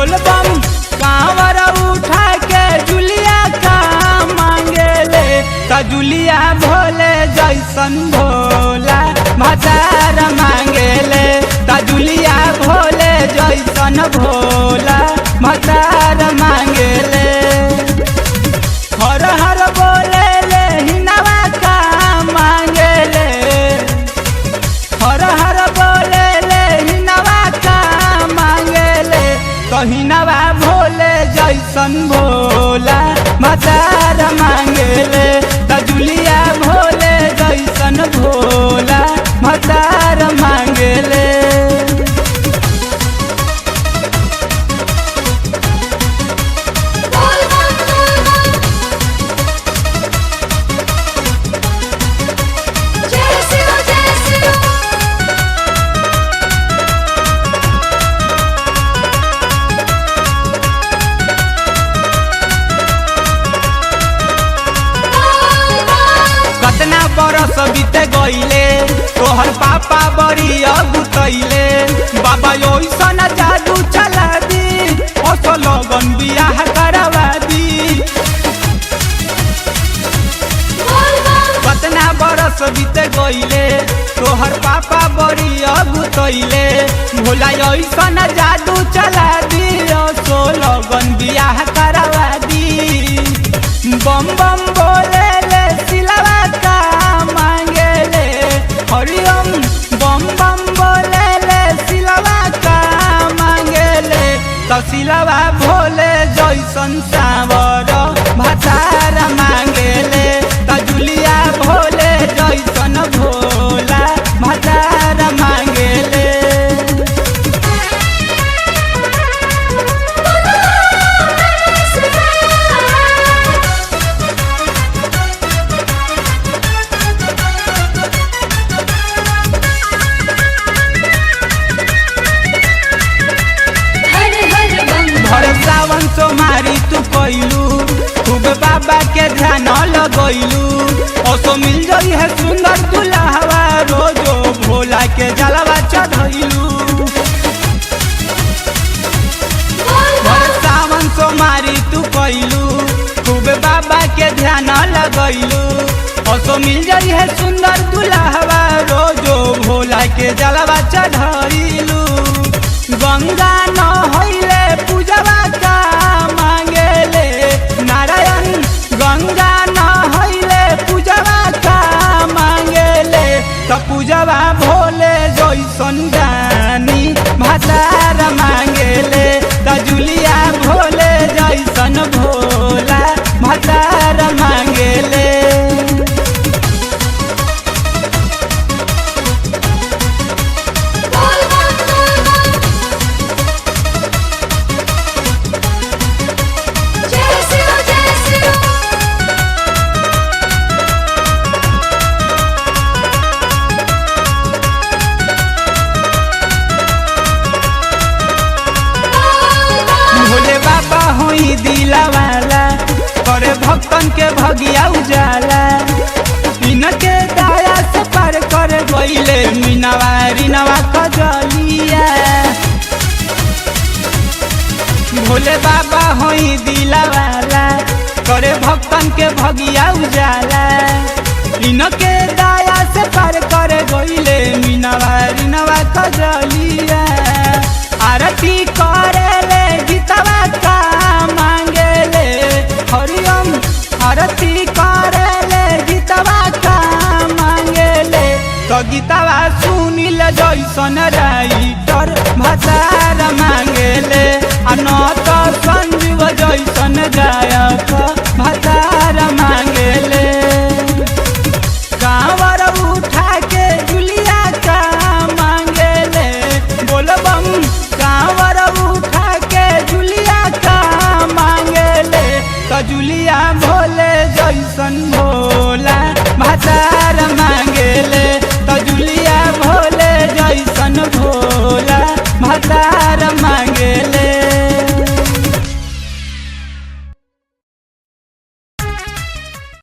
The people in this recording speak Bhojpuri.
बोलबम कांवर उठा के जुलिया का मांगेले त जुलिया भोले जैसन भोला भतार मांगेले त जुलिया भोले जैसन भोला भतार मांगेले। हर हर बोले ले हिनवा का मांगेले हर हर बोले ले हिनवा का मांगेले तो हिनवा भोले जैसन भोला भतार मांगेले त जुलिया भोले जैसन भोला भतार मांगेले। कतना बरस बीते गईले तोहर पापा बड़ी अगुतैले बाबा ओइसन जादू चला दी ओसो लगन बियाह करवा दी। कतना बरस बीते गईले तोहर पापा बड़ी अगुतैले भोला ओइसन जादू चला दी ओसो लगन बियाह करवा दी। बम बम बोले ले सिलवा का मांगेले हरिओम बम बम बोले ले सिलवा का मांगेले तो सिलवा भोले जैसन सावर भतार मांगेले तो जुलिया भोले जैसन भोला भतार मांगेले। सावन सोमारी तू कैलू खूब बाबा के ध्यान लगैलू ओसो मिल जाई है सुंदर दुल्हवा रोजो भोला के जलवा चढ़ैलू। सावन सोमारी तू कैलू खूब बाबा के ध्यान लगैलू ओसो मिल जाई है सुंदर दुल्हवा रोजो भोला के जलवा चढ़ैलू। गंगा न होइले पूजवा का मांगेले नारायण गंगा न होइले पूजवा का मांगेले तो पूजवा भोले जैसन जानी भतार मांगेले तो जुलिया भोले जैसन भोला भतार मांगेले। भोले बाबा होई दिलवाला करे भक्तन के भगिया उजाला इनके दया से पार कर गईले मीनवा रीनवा कजलिया। भोले बाबा होई दिलवाला करे भक्तन के भगिया उजाला इनके दया से पार कर गईले मीनवा रीनवा कजलिया। आरती करे ले गीतवा का मांगेले हरिओम आरती करे ले गीतवा का मांगेले तो गीतवा सुनिल जैसन राइटर भतार मांगेले आ न तो संजीव जैसन गाया